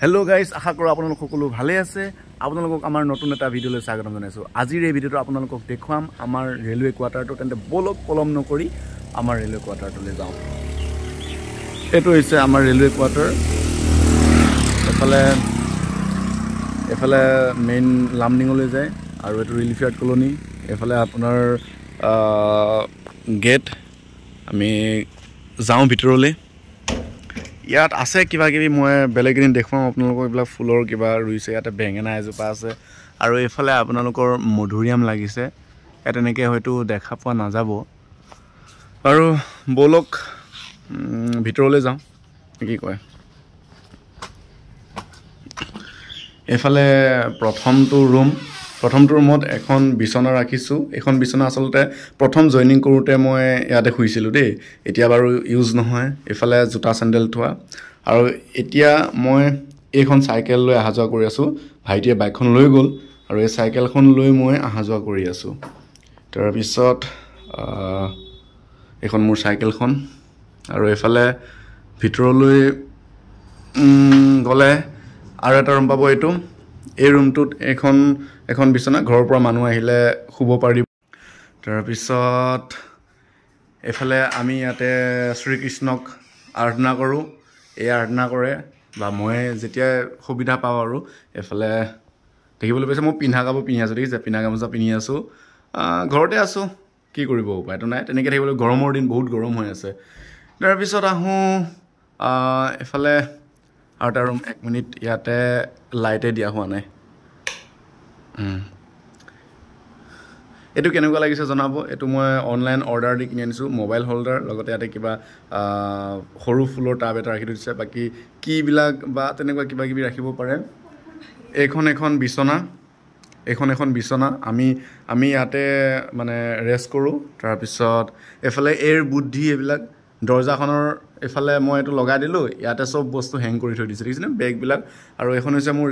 Hello' guys, আশা কৰোঁ আপোনালোক সকলো ভালে আছে। আপোনালোকক আমাৰ নতুন এটা ভিডিঅ'লৈ স্বাগতম জনাইছোঁ। আজিৰ এই ভিডিঅ'টো আপোনালোকক দেখুৱাম আমাৰ ৰেলৱে কোৱাৰ্টাৰটো। তেন্তে বলক পলম নকৰি আমাৰ ৰেলৱে কোৱাৰ্টাৰটোলৈ যাওঁ। এইটো হৈছে আমাৰ ৰেলৱে কোৱাৰ্টাৰ। এফালে মেইন লামডিঙলৈ যায় আৰু এইটো ৰিলিফ ইয়াৰ্ড কলনি। এইফালে আপোনাৰ গেট। আমি যাওঁ ভিতৰলৈ। ইয়াত আছে কিবা কিবি, মই বেলেগ এদিন দেখুৱাম আপোনালোকক। এইবিলাক ফুলৰ কিবা ৰুইছে। ইয়াতে বেঙেনা এজোপা আছে আৰু এইফালে আপোনালোকৰ মধুৰিআম লাগিছে। ইয়াত এনেকৈ হয়তো দেখা পোৱা নাযাব। আৰু বলক ভিতৰলৈ যাওঁ, কি কয়। এইফালে প্ৰথমটো ৰুমত এখন বিচনা ৰাখিছোঁ। এইখন বিচনা আচলতে প্ৰথম জইনিং কৰোঁতে মই ইয়াতে শুইছিলোঁ দেই। এতিয়া বাৰু ইউজ নহয়। এইফালে জোতা চেণ্ডেল থোৱা। আৰু এতিয়া মই এইখন চাইকেল লৈ অহা যোৱা কৰি আছোঁ। ভাইটিয়ে বাইকখন লৈ গ'ল আৰু এই চাইকেলখন লৈ মই অহা যোৱা কৰি আছোঁ। তাৰপিছত এইখন মোৰ চাইকেলখন। আৰু এইফালে ভিতৰলৈ গ'লে আৰু এটা ৰুম পাব। এই ৰুমটোত এখন বিচনা, ঘৰৰ পৰা মানুহ আহিলে শুব পাৰিব। তাৰপিছত এইফালে আমি ইয়াতে শ্ৰীকৃষ্ণক আৰাধনা কৰোঁ। এই আৰাধনা কৰে বা মই যেতিয়াই সুবিধা পাওঁ আৰু এইফালে দেখিবলৈ পাইছোঁ। মই পিন্ধা কাপোৰ পিন্ধি আছোঁ, দেখিছে? পিন্ধা গামোচা পিন্ধি আছোঁ। ঘৰতে আছোঁ, কি কৰিব, উপায়তো নাই। তেনেকৈ থাকিবলৈ, গৰমৰ দিন, বহুত গৰম হৈ আছে। তাৰপিছত আহোঁ এইফালে আৰু এটা ৰুম। 1 মিনিট, ইয়াতে লাইটে দিয়া হোৱা নাই। এইটো কেনেকুৱা লাগিছে জনাব। এইটো মই অনলাইন অৰ্ডাৰ দি কিনি আনিছোঁ। মোবাইল হোল্ডাৰ, লগতে ইয়াতে কিবা সৰু ফুলৰ টাব এটা ৰাখি থৈছে। বাকী কিবিলাক বা তেনেকুৱা কিবা কিবি ৰাখিব পাৰে। এখন বিচনা। আমি ইয়াতে মানে ৰেষ্ট কৰোঁ। তাৰপিছত এইফালে বুদ্ধি এইবিলাক দৰ্জাখনৰ এইফালে মই এইটো লগাই দিলোঁ। ইয়াতে চব বস্তু হেং কৰি থৈ দিছোঁ, দেখিছেনে? বেগবিলাক। আৰু এখন হৈছে মোৰ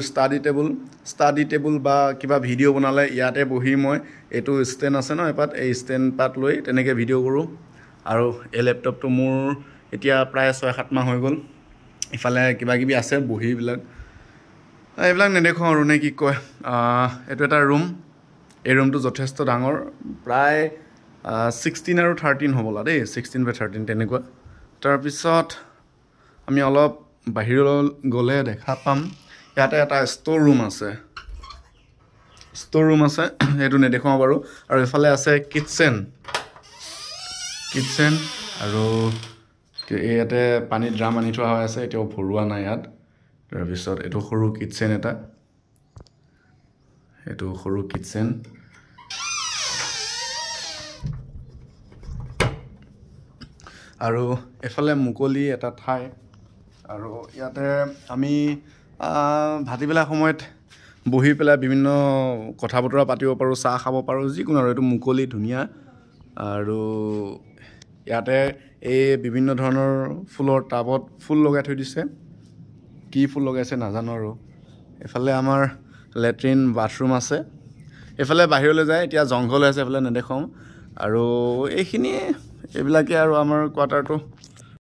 ষ্টাডি টেবুল বা কিবা ভিডিঅ' বনালে ইয়াতে বহি মই, এইটো ষ্টেণ্ড আছে ন এপাত, এই ষ্টেণ্ড পাত লৈ তেনেকৈ ভিডিঅ' কৰোঁ। আৰু এই লেপটপটো মোৰ এতিয়া প্ৰায় 6-7 মাহ হৈ গ'ল। ইফালে কিবা কিবি আছে বহীবিলাক, এইবিলাক নেদেখোঁ আৰু নে কি কয়। এইটো এটা ৰুম। এই ৰুমটো যথেষ্ট ডাঙৰ, প্ৰায় 16 আৰু 13 হ'বলা দেই, 16 বা 13 তেনেকুৱা। তাৰপিছত আমি অলপ বাহিৰলৈ গ'লে দেখা পাম ইয়াতে এটা ষ্ট'ৰ ৰুম আছে। সেইটো নেদেখুৱাওঁ বাৰু। আৰু এইফালে আছে কিটচেন। আৰু ইয়াতে পানীৰ ড্ৰাম আনি থোৱা হৈ আছে, এতিয়াও ভৰোৱা নাই ইয়াত। তাৰপিছত এইটো সৰু কিটচেন আৰু এফালে মুকলি এটা ঠাই। আৰু ইয়াতে আমি ভাটিবেলা সময়ত বহি পেলাই বিভিন্ন কথা বতৰা পাতিব পাৰোঁ, চাহ খাব পাৰোঁ, যিকোনো। আৰু এইটো মুকলি, ধুনীয়া। আৰু ইয়াতে এই বিভিন্ন ধৰণৰ ফুলৰ টাবত ফুল লগাই থৈ দিছে। কি ফুল লগাইছে নাজানো আৰু। এইফালে আমাৰ লেট্ৰিন বাথৰুম আছে। এইফালে বাহিৰলৈ যায়, এতিয়া জংঘল হৈ আছে, এইফালে নেদেখাওঁ। আৰু এইবিলাকে আৰু আমাৰ কোৱাৰ্টাৰটো।